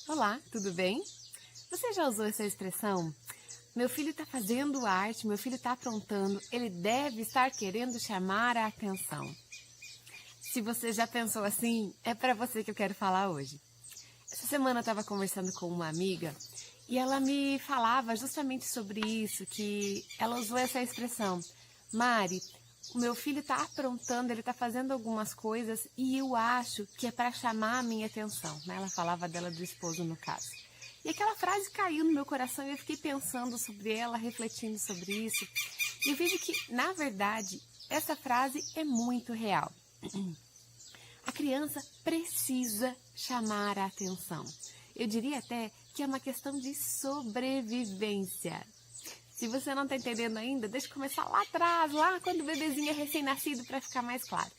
Olá, tudo bem? Você já usou essa expressão? Meu filho está fazendo arte, meu filho está aprontando, ele deve estar querendo chamar a atenção. Se você já pensou assim, é para você que eu quero falar hoje. Essa semana eu estava conversando com uma amiga e ela me falava justamente sobre isso, que ela usou essa expressão. Mari, o meu filho está aprontando, ele está fazendo algumas coisas e eu acho que é para chamar a minha atenção. Né? Ela falava dela do esposo no caso. E aquela frase caiu no meu coração e eu fiquei pensando sobre ela, refletindo sobre isso. E eu vejo que, na verdade, essa frase é muito real. A criança precisa chamar a atenção. Eu diria até que é uma questão de sobrevivência. Se você não está entendendo ainda, deixa eu começar lá atrás, lá quando o bebezinho é recém-nascido, para ficar mais claro.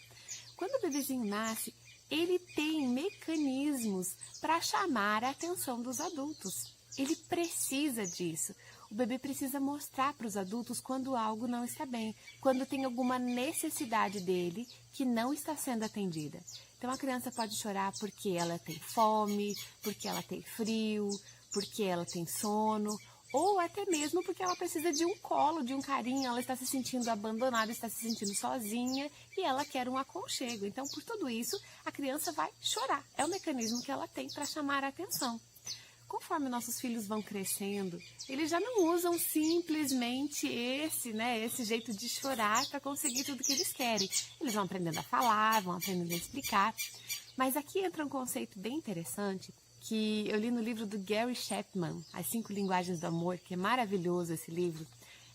Quando o bebezinho nasce, ele tem mecanismos para chamar a atenção dos adultos. Ele precisa disso. O bebê precisa mostrar para os adultos quando algo não está bem, quando tem alguma necessidade dele que não está sendo atendida. Então a criança pode chorar porque ela tem fome, porque ela tem frio, porque ela tem sono, ou até mesmo porque ela precisa de um colo, de um carinho, ela está se sentindo abandonada, está se sentindo sozinha e ela quer um aconchego. Então, por tudo isso, a criança vai chorar. É o mecanismo que ela tem para chamar a atenção. Conforme nossos filhos vão crescendo, eles já não usam simplesmente esse jeito de chorar para conseguir tudo que eles querem. Eles vão aprendendo a falar, vão aprendendo a explicar. Mas aqui entra um conceito bem interessante que eu li no livro do Gary Chapman, As 5 Linguagens do Amor, que é maravilhoso esse livro.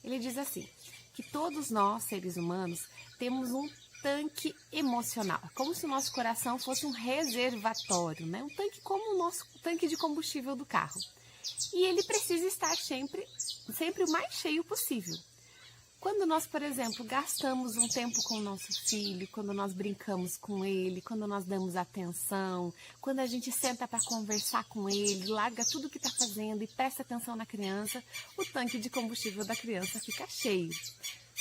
Ele diz assim, que todos nós, seres humanos, temos um tanque emocional, como se o nosso coração fosse um reservatório, né? Um tanque como o nosso tanque de combustível do carro. E ele precisa estar sempre o mais cheio possível. Quando nós, por exemplo, gastamos um tempo com o nosso filho, quando nós brincamos com ele, quando nós damos atenção, quando a gente senta para conversar com ele, larga tudo o que está fazendo e presta atenção na criança, o tanque de combustível da criança fica cheio.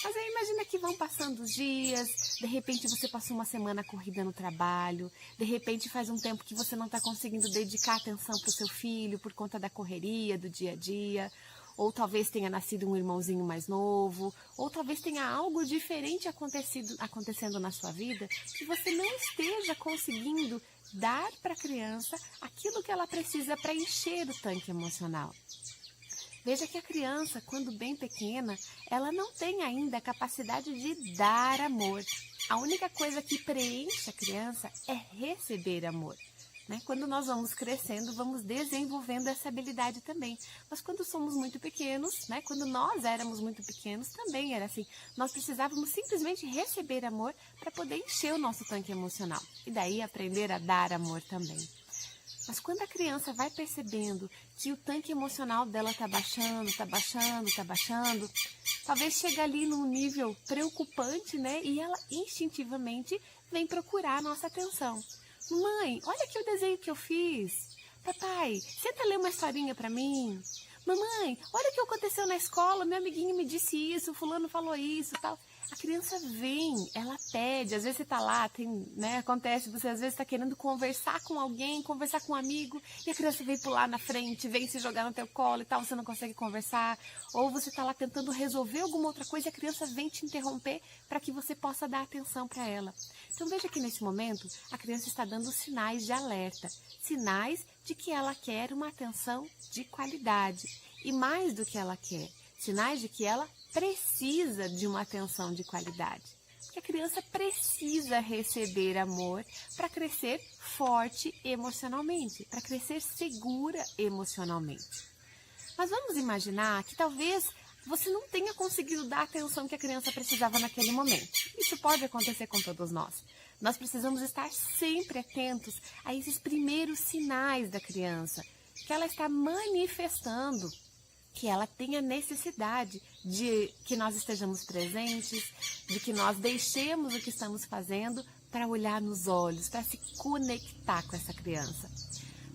Mas aí imagina que vão passando os dias, de repente você passou uma semana corrida no trabalho, de repente faz um tempo que você não está conseguindo dedicar atenção para o seu filho por conta da correria, do dia a dia, ou talvez tenha nascido um irmãozinho mais novo, ou talvez tenha algo diferente acontecendo na sua vida que você não esteja conseguindo dar para a criança aquilo que ela precisa para encher o tanque emocional. Veja que a criança, quando bem pequena, ela não tem ainda a capacidade de dar amor. A única coisa que preenche a criança é receber amor. Quando nós vamos crescendo, vamos desenvolvendo essa habilidade também. Mas quando somos muito pequenos, quando nós éramos muito pequenos, também era assim. Nós precisávamos simplesmente receber amor para poder encher o nosso tanque emocional. E daí aprender a dar amor também. Mas quando a criança vai percebendo que o tanque emocional dela está baixando, talvez chegue ali num nível preocupante, e ela instintivamente vem procurar a nossa atenção. Mamãe, olha aqui o desenho que eu fiz. Papai, senta ler uma historinha para mim. Mamãe, olha o que aconteceu na escola, meu amiguinho me disse isso, fulano falou isso, tal. A criança vem, ela pede, às vezes você está lá, acontece, você às vezes está querendo conversar com alguém, conversar com um amigo, e a criança vem pular na frente, vem se jogar no teu colo e tal, você não consegue conversar, ou você está lá tentando resolver alguma outra coisa e a criança vem te interromper para que você possa dar atenção para ela. Então veja que nesse momento a criança está dando sinais de alerta, sinais de que ela quer uma atenção de qualidade, e mais do que ela quer, sinais de que ela precisa de uma atenção de qualidade. Porque a criança precisa receber amor para crescer forte emocionalmente, para crescer segura emocionalmente. Mas vamos imaginar que talvez você não tenha conseguido dar a atenção que a criança precisava naquele momento. Isso pode acontecer com todos nós. Nós precisamos estar sempre atentos a esses primeiros sinais da criança, que ela está manifestando que ela tenha necessidade de que nós estejamos presentes, de que nós deixemos o que estamos fazendo para olhar nos olhos, para se conectar com essa criança.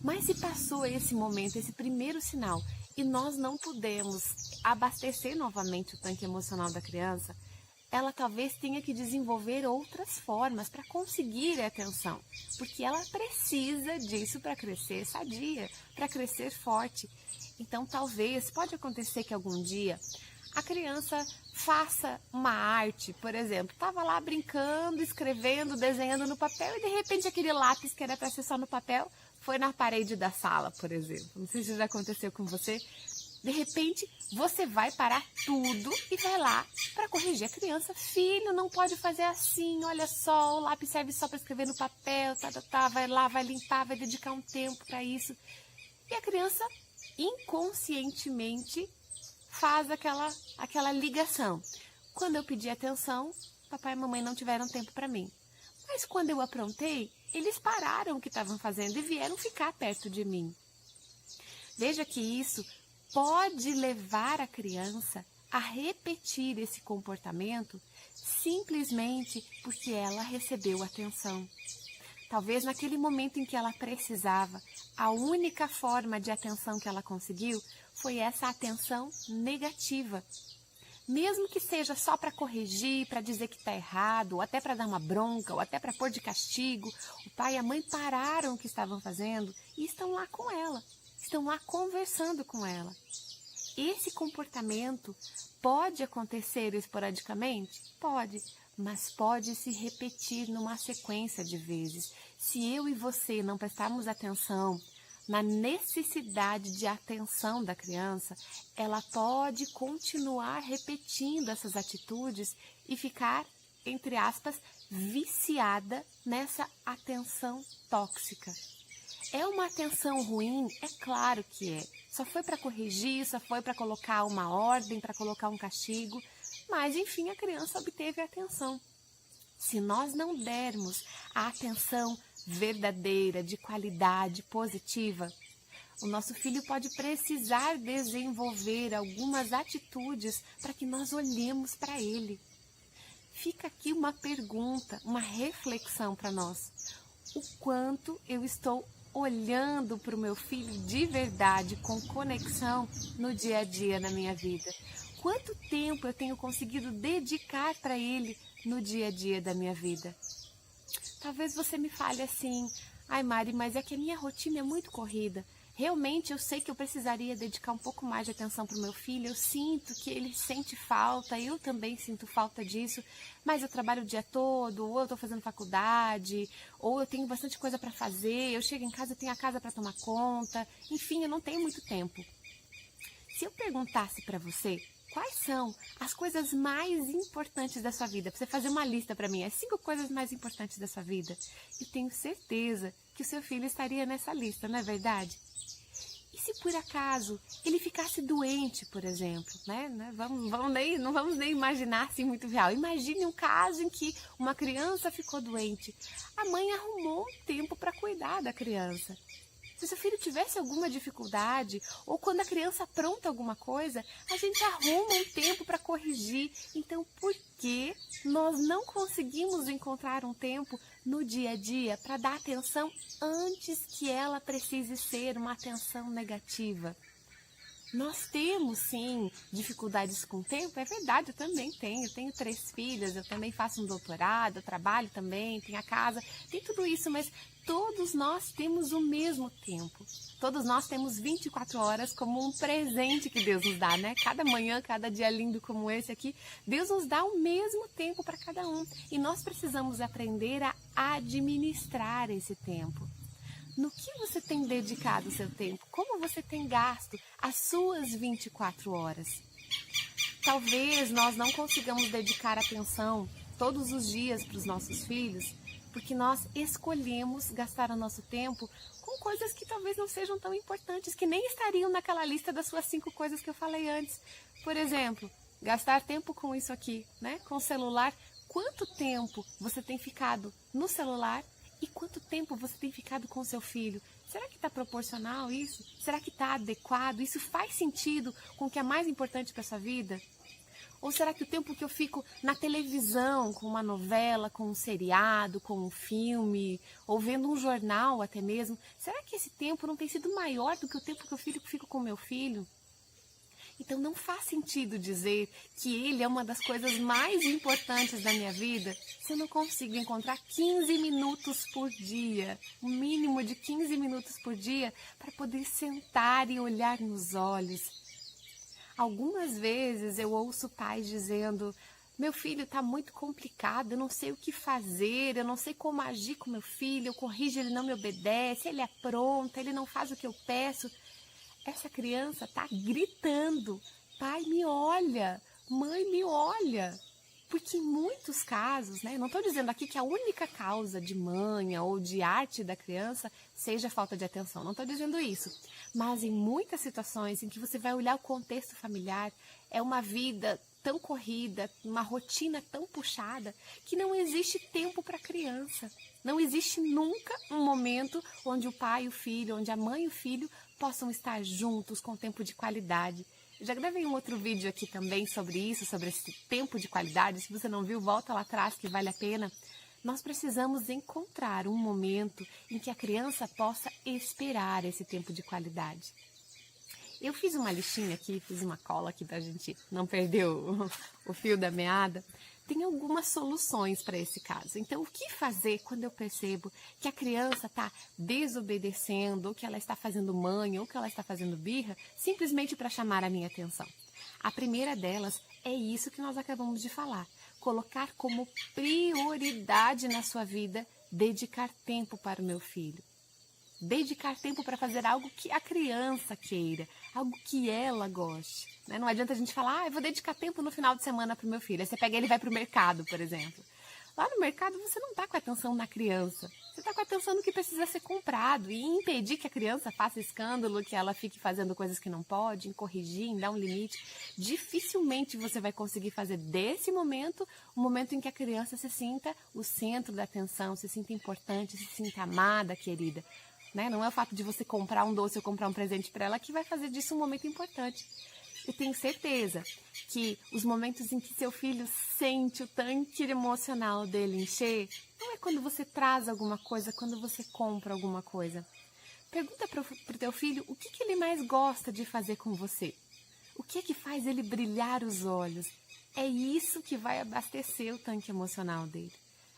Mas se passou esse momento, esse primeiro sinal, e nós não pudemos abastecer novamente o tanque emocional da criança, ela talvez tenha que desenvolver outras formas para conseguir a atenção, porque ela precisa disso para crescer sadia, para crescer forte. Então, talvez, pode acontecer que algum dia a criança faça uma arte, por exemplo, estava lá brincando, escrevendo, desenhando no papel e de repente aquele lápis que era para ser só no papel foi na parede da sala, por exemplo. Não sei se já aconteceu com você. De repente, você vai parar tudo e vai lá para corrigir a criança. Filho, não pode fazer assim, olha só, o lápis serve só para escrever no papel, vai lá, vai limpar, vai dedicar um tempo para isso. E a criança, inconscientemente, faz aquela ligação. Quando eu pedi atenção, papai e mamãe não tiveram tempo para mim. Mas quando eu aprontei, eles pararam o que estavam fazendo e vieram ficar perto de mim. Veja que isso pode levar a criança a repetir esse comportamento simplesmente porque ela recebeu atenção. Talvez naquele momento em que ela precisava, a única forma de atenção que ela conseguiu foi essa atenção negativa. Mesmo que seja só para corrigir, para dizer que está errado, ou até para dar uma bronca, ou até para pôr de castigo, o pai e a mãe pararam o que estavam fazendo e estão lá com ela, estão lá conversando com ela. Esse comportamento pode acontecer esporadicamente? Pode, mas pode se repetir numa sequência de vezes. Se eu e você não prestarmos atenção na necessidade de atenção da criança, ela pode continuar repetindo essas atitudes e ficar, entre aspas, viciada nessa atenção tóxica. É uma atenção ruim? É claro que é. Só foi para corrigir, só foi para colocar uma ordem, para colocar um castigo, mas enfim, a criança obteve a atenção. Se nós não dermos a atenção verdadeira, de qualidade, positiva, o nosso filho pode precisar desenvolver algumas atitudes para que nós olhemos para ele. Fica aqui uma pergunta, uma reflexão para nós. O quanto eu estou olhando para o meu filho de verdade, com conexão no dia a dia na minha vida? Quanto tempo eu tenho conseguido dedicar para ele no dia a dia da minha vida? Talvez você me fale assim, ai Mari, mas é que a minha rotina é muito corrida. Realmente eu sei que eu precisaria dedicar um pouco mais de atenção para o meu filho, eu sinto que ele sente falta, eu também sinto falta disso, mas eu trabalho o dia todo, ou eu estou fazendo faculdade, ou eu tenho bastante coisa para fazer, eu chego em casa e tenho a casa para tomar conta, enfim, eu não tenho muito tempo. Se eu perguntasse para você, quais são as coisas mais importantes da sua vida? Para você fazer uma lista para mim, as 5 coisas mais importantes da sua vida. Eu tenho certeza que o seu filho estaria nessa lista, não é verdade? E se por acaso ele ficasse doente, por exemplo, né? Não vamos nem imaginar assim muito real. Imagine um caso em que uma criança ficou doente. A mãe arrumou um tempo para cuidar da criança. Se seu filho tivesse alguma dificuldade, ou quando a criança apronta alguma coisa, a gente arruma um tempo para corrigir. Então, por que nós não conseguimos encontrar um tempo no dia a dia para dar atenção antes que ela precise ser uma atenção negativa? Nós temos, sim, dificuldades com o tempo, é verdade, eu também tenho. Eu tenho 3 filhas, eu também faço um doutorado, eu trabalho também, tenho a casa, tem tudo isso, mas todos nós temos o mesmo tempo. Todos nós temos 24 horas como um presente que Deus nos dá, né? Cada manhã, cada dia lindo como esse aqui, Deus nos dá o mesmo tempo para cada um. E nós precisamos aprender a administrar esse tempo. No que você tem dedicado o seu tempo? Como você tem gasto as suas 24 horas? Talvez nós não consigamos dedicar atenção todos os dias para os nossos filhos, porque nós escolhemos gastar o nosso tempo com coisas que talvez não sejam tão importantes, que nem estariam naquela lista das suas 5 coisas que eu falei antes. Por exemplo, gastar tempo com isso aqui, né? Com o celular. Quanto tempo você tem ficado no celular? E quanto tempo você tem ficado com seu filho? Será que está proporcional isso? Será que está adequado? Isso faz sentido com o que é mais importante para a sua vida? Ou será que o tempo que eu fico na televisão, com uma novela, com um seriado, com um filme, ou vendo um jornal até mesmo, será que esse tempo não tem sido maior do que o tempo que eu fico com meu filho? Então não faz sentido dizer que ele é uma das coisas mais importantes da minha vida se eu não consigo encontrar 15 minutos por dia, um mínimo de 15 minutos por dia, para poder sentar e olhar nos olhos. Algumas vezes eu ouço pais dizendo: meu filho está muito complicado, eu não sei o que fazer, eu não sei como agir com meu filho, eu corrijo, ele não me obedece, ele apronta, ele não faz o que eu peço. Essa criança está gritando: pai, me olha, mãe, me olha. Porque em muitos casos, né, não estou dizendo aqui que a única causa de manha ou de arte da criança seja a falta de atenção, não estou dizendo isso. Mas em muitas situações em que você vai olhar o contexto familiar, é uma vida tão corrida, uma rotina tão puxada, que não existe tempo para a criança. Não existe nunca um momento onde o pai e o filho, onde a mãe e o filho possam estar juntos com tempo de qualidade. Eu já gravei um outro vídeo aqui também sobre isso, sobre esse tempo de qualidade. Se você não viu, volta lá atrás que vale a pena. Nós precisamos encontrar um momento em que a criança possa esperar esse tempo de qualidade. Eu fiz uma listinha aqui, fiz uma cola aqui pra gente não perder o fio da meada. Tem algumas soluções para esse caso. Então, o que fazer quando eu percebo que a criança está desobedecendo, ou que ela está fazendo manha, ou que ela está fazendo birra, simplesmente para chamar a minha atenção? A primeira delas é isso que nós acabamos de falar. Colocar como prioridade na sua vida, dedicar tempo para o meu filho. Dedicar tempo para fazer algo que a criança queira, algo que ela goste. Né? Não adianta a gente falar: eu vou dedicar tempo no final de semana para o meu filho. Aí você pega ele e vai para o mercado, por exemplo. Lá no mercado você não está com a atenção na criança. Você está com a atenção no que precisa ser comprado. E em impedir que a criança faça escândalo, que ela fique fazendo coisas que não pode, em corrigir, em dar um limite. Dificilmente você vai conseguir fazer desse momento um momento em que a criança se sinta o centro da atenção, se sinta importante, se sinta amada, querida. Né? Não é o fato de você comprar um doce ou comprar um presente para ela que vai fazer disso um momento importante. Eu tenho certeza que os momentos em que seu filho sente o tanque emocional dele encher, não é quando você traz alguma coisa, é quando você compra alguma coisa. Pergunta para o teu filho o que ele mais gosta de fazer com você. O que é que faz ele brilhar os olhos? É isso que vai abastecer o tanque emocional dele.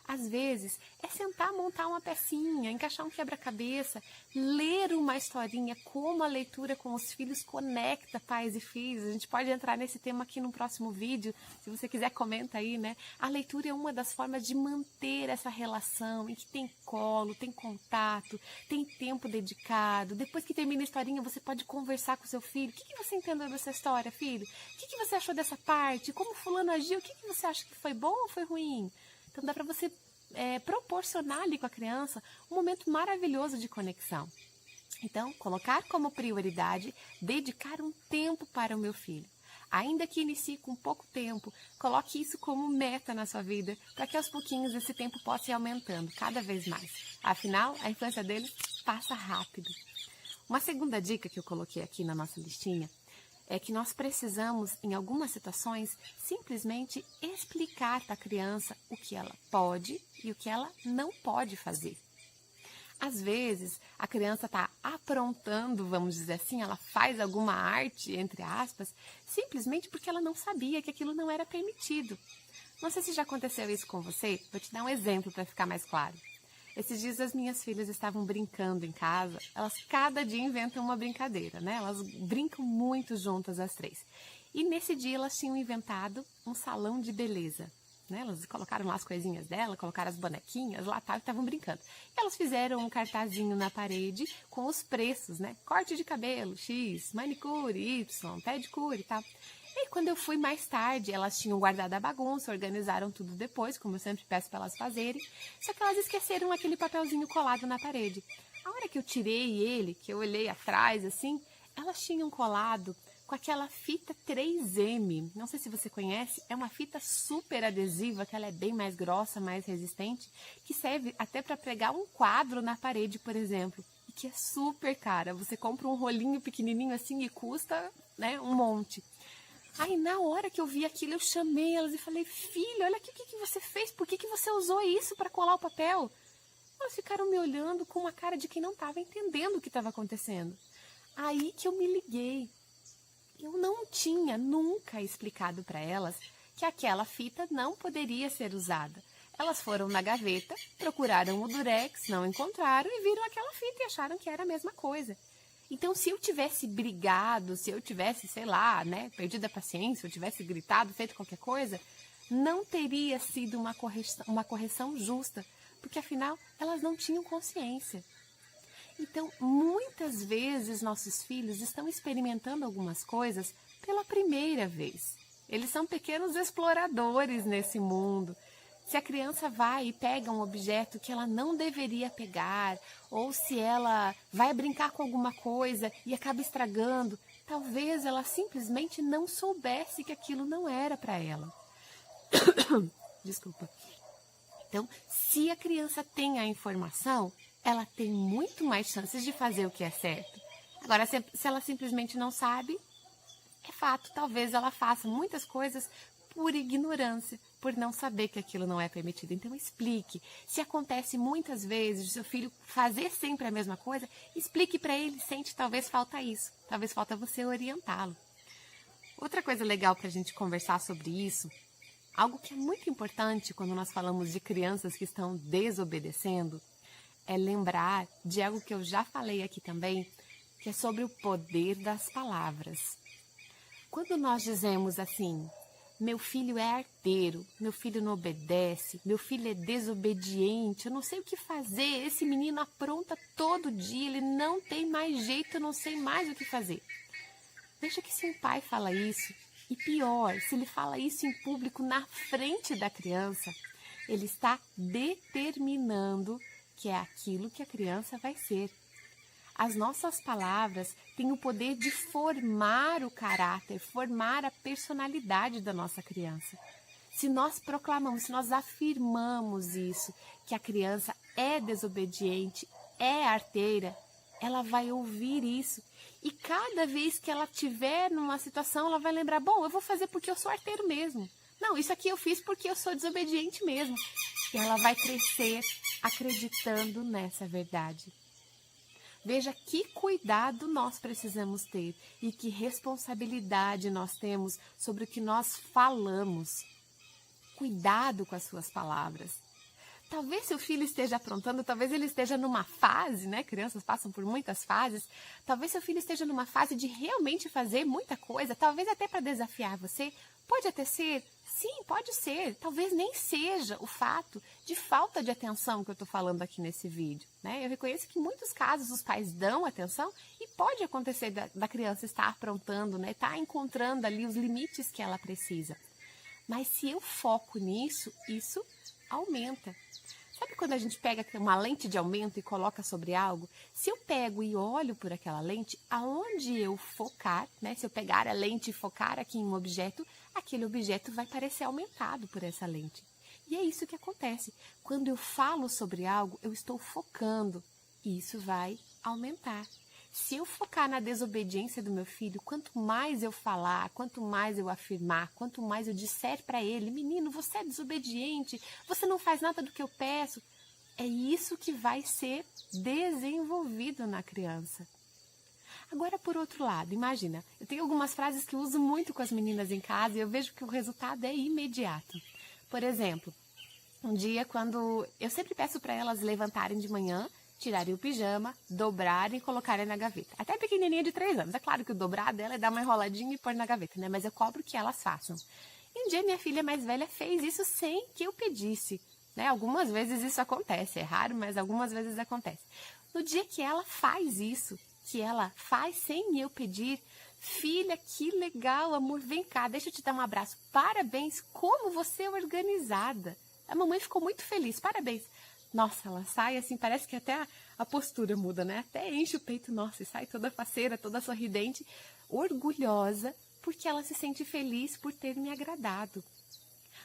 Às vezes, é sentar, montar uma pecinha, encaixar um quebra-cabeça, ler uma historinha, como a leitura com os filhos conecta pais e filhos. A gente pode entrar nesse tema aqui no próximo vídeo, se você quiser comenta aí, né? A leitura é uma das formas de manter essa relação, em que tem colo, tem contato, tem tempo dedicado. Depois que termina a historinha, você pode conversar com o seu filho. O que você entendeu dessa história, filho? O que você achou dessa parte? Como fulano agiu? O que você acha que foi bom ou foi ruim? Então dá para você proporcionar ali com a criança um momento maravilhoso de conexão. Então, colocar como prioridade, dedicar um tempo para o meu filho. Ainda que inicie com pouco tempo, coloque isso como meta na sua vida, para que aos pouquinhos esse tempo possa ir aumentando cada vez mais. Afinal, a infância deles passa rápido. Uma segunda dica que eu coloquei aqui na nossa listinha é que nós precisamos, em algumas situações, simplesmente explicar para a criança o que ela pode e o que ela não pode fazer. Às vezes, a criança está aprontando, vamos dizer assim, ela faz alguma arte, entre aspas, simplesmente porque ela não sabia que aquilo não era permitido. Não sei se já aconteceu isso com você, vou te dar um exemplo para ficar mais claro. Esses dias as minhas filhas estavam brincando em casa, elas cada dia inventam uma brincadeira, né? Elas brincam muito juntas as três. E nesse dia elas tinham inventado um salão de beleza, né? Elas colocaram lá as coisinhas dela, colocaram as bonequinhas lá e estavam brincando. E elas fizeram um cartazinho na parede com os preços, né? Corte de cabelo, X, manicure, Y, pedicure e tal. E quando eu fui mais tarde, elas tinham guardado a bagunça, organizaram tudo depois, como eu sempre peço para elas fazerem, só que elas esqueceram aquele papelzinho colado na parede. A hora que eu tirei ele, que eu olhei atrás assim, elas tinham colado com aquela fita 3M. Não sei se você conhece, é uma fita super adesiva, que ela é bem mais grossa, mais resistente, que serve até para pregar um quadro na parede, por exemplo, e que é super cara. Você compra um rolinho pequenininho assim e custa, né, um monte. Aí, na hora que eu vi aquilo, eu chamei elas e falei: filha, olha aqui o que você fez, por que você usou isso para colar o papel? Elas ficaram me olhando com uma cara de quem não estava entendendo o que estava acontecendo. Aí que eu me liguei. Eu não tinha nunca explicado para elas que aquela fita não poderia ser usada. Elas foram na gaveta, procuraram o durex, não encontraram e viram aquela fita e acharam que era a mesma coisa. Então, se eu tivesse brigado, se eu tivesse, sei lá, perdido a paciência, eu tivesse gritado, feito qualquer coisa, não teria sido uma correção justa, porque afinal elas não tinham consciência. Então, muitas vezes nossos filhos estão experimentando algumas coisas pela primeira vez. Eles são pequenos exploradores nesse mundo. Se a criança vai e pega um objeto que ela não deveria pegar, ou se ela vai brincar com alguma coisa e acaba estragando, talvez ela simplesmente não soubesse que aquilo não era para ela. Desculpa. Então, se a criança tem a informação, ela tem muito mais chances de fazer o que é certo. Agora, se ela simplesmente não sabe, é fato, talvez ela faça muitas coisas por ignorância, por não saber que aquilo não é permitido. Então, explique. Se acontece muitas vezes o seu filho fazer sempre a mesma coisa, explique para ele, sente, talvez falta isso, talvez falta você orientá-lo. Outra coisa legal para a gente conversar sobre isso, algo que é muito importante quando nós falamos de crianças que estão desobedecendo, é lembrar de algo que eu já falei aqui também, que é sobre o poder das palavras. Quando nós dizemos assim, meu filho é arteiro, meu filho não obedece, meu filho é desobediente, eu não sei o que fazer, esse menino apronta todo dia, ele não tem mais jeito, eu não sei mais o que fazer. Veja que se um pai fala isso, e pior, se ele fala isso em público na frente da criança, ele está determinando que é aquilo que a criança vai ser. As nossas palavras têm o poder de formar o caráter, formar a personalidade da nossa criança. Se nós proclamamos, se nós afirmamos isso, que a criança é desobediente, é arteira, ela vai ouvir isso. E cada vez que ela estiver numa situação, ela vai lembrar, bom, eu vou fazer porque eu sou arteiro mesmo. Não, isso aqui eu fiz porque eu sou desobediente mesmo. E ela vai crescer acreditando nessa verdade. Veja que cuidado nós precisamos ter e que responsabilidade nós temos sobre o que nós falamos. Cuidado com as suas palavras. Talvez seu filho esteja aprontando, talvez ele esteja numa fase, crianças passam por muitas fases, talvez seu filho esteja numa fase de realmente fazer muita coisa, talvez até para desafiar você, pode até ser, sim, pode ser, talvez nem seja o fato de falta de atenção que eu estou falando aqui nesse vídeo, Eu reconheço que em muitos casos os pais dão atenção e pode acontecer da criança estar aprontando, estar encontrando ali os limites que ela precisa. Mas se eu foco nisso, isso aumenta. Sabe quando a gente pega uma lente de aumento e coloca sobre algo? Se eu pego e olho por aquela lente, aonde eu focar, se eu pegar a lente e focar aqui em um objeto, aquele objeto vai parecer aumentado por essa lente. E é isso que acontece. Quando eu falo sobre algo, eu estou focando e isso vai aumentar. Se eu focar na desobediência do meu filho, quanto mais eu falar, quanto mais eu afirmar, quanto mais eu disser para ele, menino, você é desobediente, você não faz nada do que eu peço, é isso que vai ser desenvolvido na criança. Agora, por outro lado, imagina, eu tenho algumas frases que eu uso muito com as meninas em casa e eu vejo que o resultado é imediato. Por exemplo, um dia quando eu sempre peço para elas levantarem de manhã, tirarem o pijama, dobrarem e colocarem na gaveta. Até a pequenininha de 3 anos. É claro que o dobrar dela é dar uma enroladinha e pôr na gaveta, Mas eu cobro que elas façam. E um dia minha filha mais velha fez isso sem que eu pedisse, Algumas vezes isso acontece, é raro, mas algumas vezes acontece. No dia que ela faz isso, que ela faz sem eu pedir, filha, que legal, amor, vem cá, deixa eu te dar um abraço. Parabéns, como você é organizada. A mamãe ficou muito feliz, parabéns. Nossa, ela sai assim, parece que até a postura muda, Até enche o peito, nossa, e sai toda faceira, toda sorridente, orgulhosa, porque ela se sente feliz por ter me agradado.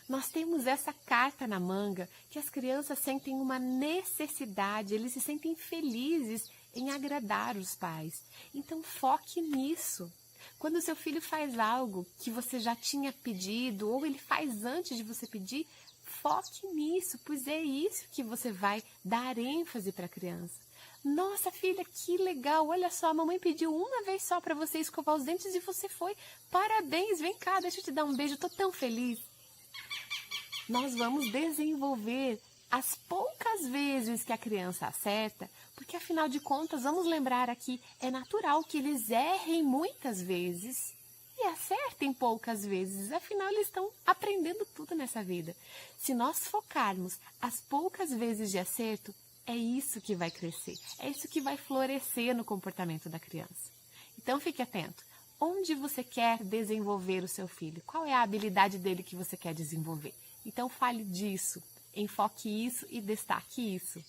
Nós temos essa carta na manga, que as crianças sentem uma necessidade, eles se sentem felizes em agradar os pais. Então, foque nisso. Quando o seu filho faz algo que você já tinha pedido, ou ele faz antes de você pedir, foque nisso, pois é isso que você vai dar ênfase para a criança. Nossa, filha, que legal, olha só, a mamãe pediu uma vez só para você escovar os dentes e você foi. Parabéns, vem cá, deixa eu te dar um beijo, tô tão feliz. Nós vamos desenvolver as poucas vezes que a criança acerta, porque afinal de contas, vamos lembrar aqui, é natural que eles errem muitas vezes e acertem poucas vezes, afinal eles estão aprendendo tudo nessa vida. Se nós focarmos as poucas vezes de acerto, é isso que vai crescer, é isso que vai florescer no comportamento da criança. Então fique atento, onde você quer desenvolver o seu filho? Qual é a habilidade dele que você quer desenvolver? Então fale disso, enfoque isso e destaque isso.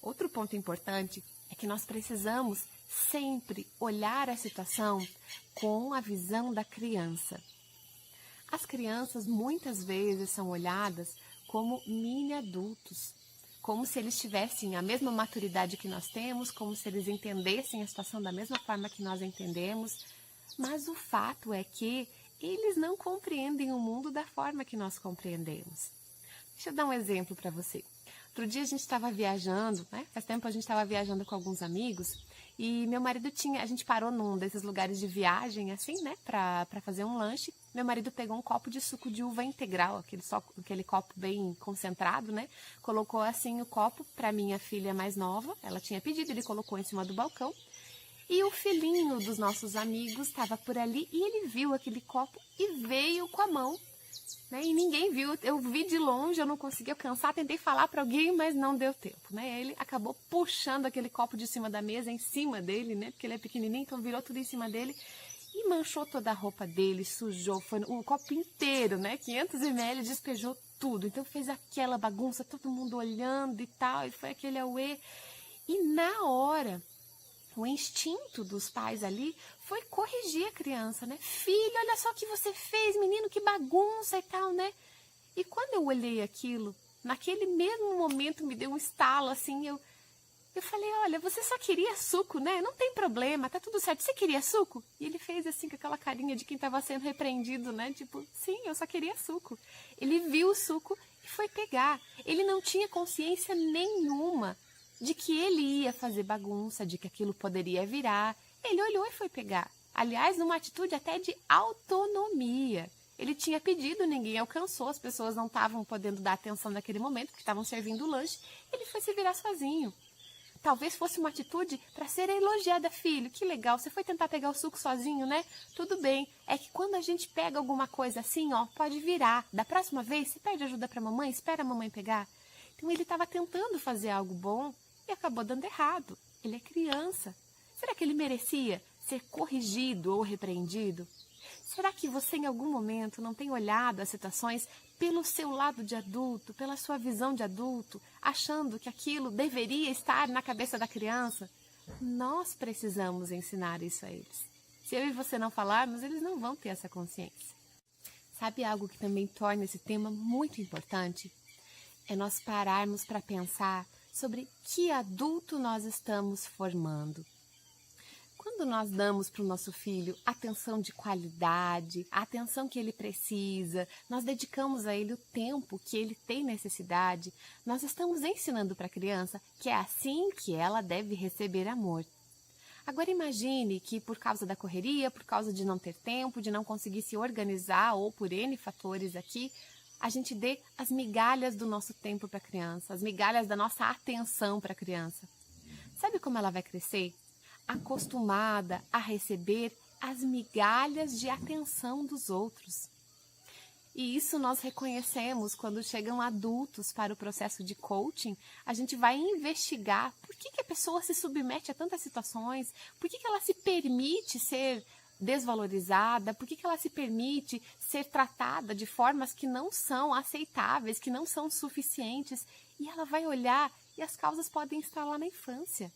Outro ponto importante é que nós precisamos sempre olhar a situação com a visão da criança. As crianças muitas vezes são olhadas como mini adultos, como se eles tivessem a mesma maturidade que nós temos, como se eles entendessem a situação da mesma forma que nós entendemos, mas o fato é que eles não compreendem o mundo da forma que nós compreendemos. Deixa eu dar um exemplo para você. Outro dia a gente estava viajando, né? Faz tempo a gente estava viajando com alguns amigos e meu marido a gente parou num desses lugares de viagem, assim, né? Para fazer um lanche. Meu marido pegou um copo de suco de uva integral, aquele copo bem concentrado, né? Colocou assim o copo para minha filha mais nova, ela tinha pedido, ele colocou em cima do balcão. E o filhinho dos nossos amigos estava por ali e ele viu aquele copo e veio com a mão. Né? E ninguém viu, eu vi de longe, eu não consegui alcançar, tentei falar para alguém, mas não deu tempo. Né? Ele acabou puxando aquele copo de cima da mesa, em cima dele, né? Porque ele é pequenininho, então virou tudo em cima dele e manchou toda a roupa dele, sujou, foi o copo inteiro, né? 500 ml, despejou tudo. Então fez aquela bagunça, todo mundo olhando e tal, e foi aquele auê. E na hora, o instinto dos pais ali foi corrigir a criança, né? Filho, olha só o que você fez, menino, que bagunça e tal, né? E quando eu olhei aquilo, naquele mesmo momento me deu um estalo, assim, eu falei, olha, você só queria suco, né? Não tem problema, tá tudo certo. Você queria suco? E ele fez assim, com aquela carinha de quem estava sendo repreendido, né? Tipo, sim, eu só queria suco. Ele viu o suco e foi pegar. Ele não tinha consciência nenhuma de que ele ia fazer bagunça, de que aquilo poderia virar. Ele olhou e foi pegar. Aliás, numa atitude até de autonomia. Ele tinha pedido, ninguém alcançou, as pessoas não estavam podendo dar atenção naquele momento, porque estavam servindo o lanche. Ele foi se virar sozinho. Talvez fosse uma atitude para ser elogiada, filho. Que legal, você foi tentar pegar o suco sozinho, né? Tudo bem. É que quando a gente pega alguma coisa assim, ó, pode virar. Da próxima vez, você pede ajuda para a mamãe, espera a mamãe pegar. Então ele estava tentando fazer algo bom e acabou dando errado. Ele é criança. Será que ele merecia ser corrigido ou repreendido? Será que você em algum momento não tem olhado as situações pelo seu lado de adulto, pela sua visão de adulto, achando que aquilo deveria estar na cabeça da criança? Nós precisamos ensinar isso a eles. Se eu e você não falarmos, eles não vão ter essa consciência. Sabe algo que também torna esse tema muito importante? É nós pararmos para pensar sobre que adulto nós estamos formando. Quando nós damos para o nosso filho atenção de qualidade, a atenção que ele precisa, nós dedicamos a ele o tempo que ele tem necessidade, nós estamos ensinando para a criança que é assim que ela deve receber amor. Agora imagine que por causa da correria, por causa de não ter tempo, de não conseguir se organizar ou por N fatores aqui, a gente dê as migalhas do nosso tempo para a criança, as migalhas da nossa atenção para a criança. Sabe como ela vai crescer? Acostumada a receber as migalhas de atenção dos outros. E isso nós reconhecemos quando chegam adultos para o processo de coaching, a gente vai investigar por que a pessoa se submete a tantas situações, por que ela se permite ser desvalorizada, por que ela se permite ser tratada de formas que não são aceitáveis, que não são suficientes. E ela vai olhar e as causas podem estar lá na infância.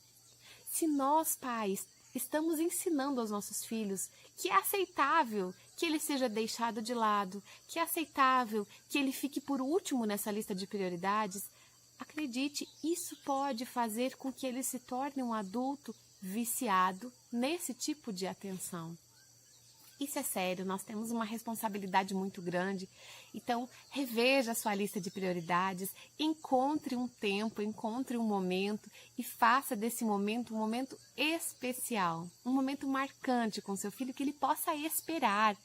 Se nós, pais, estamos ensinando aos nossos filhos que é aceitável que ele seja deixado de lado, que é aceitável que ele fique por último nessa lista de prioridades, acredite, isso pode fazer com que ele se torne um adulto viciado nesse tipo de atenção. Isso é sério, nós temos uma responsabilidade muito grande. Então, reveja a sua lista de prioridades, encontre um tempo, encontre um momento e faça desse momento um momento especial, um momento marcante com seu filho que ele possa esperar.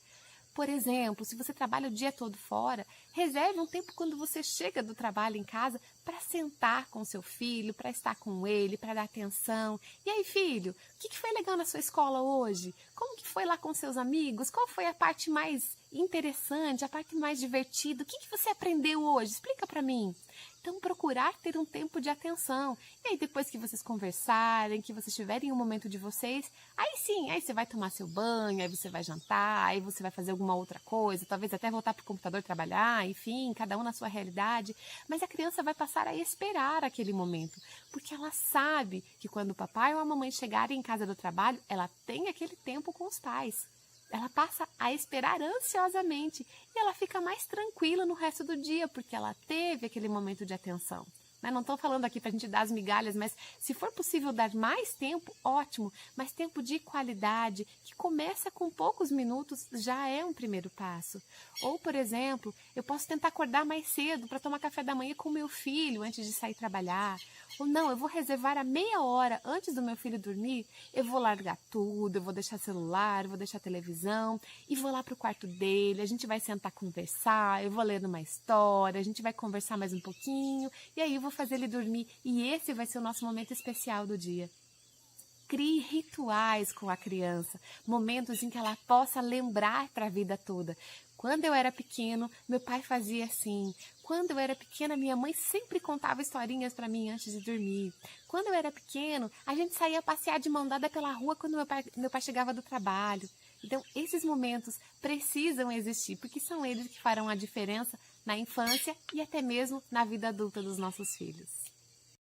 Por exemplo, se você trabalha o dia todo fora, reserve um tempo quando você chega do trabalho em casa para sentar com seu filho, para estar com ele, para dar atenção. E aí, filho, o que foi legal na sua escola hoje? Como que foi lá com seus amigos? Qual foi a parte mais interessante, a parte mais divertida? O que você aprendeu hoje? Explica para mim. Então, procurar ter um tempo de atenção. E aí, depois que vocês conversarem, que vocês tiverem um momento de vocês, aí sim, aí você vai tomar seu banho, aí você vai jantar, aí você vai fazer alguma outra coisa, talvez até voltar para o computador trabalhar, enfim, cada um na sua realidade. Mas a criança vai passar a esperar aquele momento, porque ela sabe que quando o papai ou a mamãe chegarem em casa do trabalho, ela tem aquele tempo com os pais. Ela passa a esperar ansiosamente e ela fica mais tranquila no resto do dia, porque ela teve aquele momento de atenção. Não estou falando aqui para a gente dar as migalhas, mas se for possível dar mais tempo, ótimo, mas tempo de qualidade, que começa com poucos minutos, já é um primeiro passo. Ou, por exemplo, eu posso tentar acordar mais cedo para tomar café da manhã com meu filho antes de sair trabalhar. Ou não, eu vou reservar a meia hora antes do meu filho dormir, eu vou largar tudo, eu vou deixar celular, eu vou deixar televisão e vou lá para o quarto dele, a gente vai sentar conversar, eu vou ler uma história, a gente vai conversar mais um pouquinho e aí eu vou fazer ele dormir e esse vai ser o nosso momento especial do dia. Crie rituais com a criança, momentos em que ela possa lembrar para a vida toda. Quando eu era pequeno, meu pai fazia assim. Quando eu era pequena, minha mãe sempre contava historinhas para mim antes de dormir. Quando eu era pequeno, a gente saía passear de mão dada pela rua quando meu pai chegava do trabalho. Então, esses momentos precisam existir, porque são eles que farão a diferença na infância e até mesmo na vida adulta dos nossos filhos.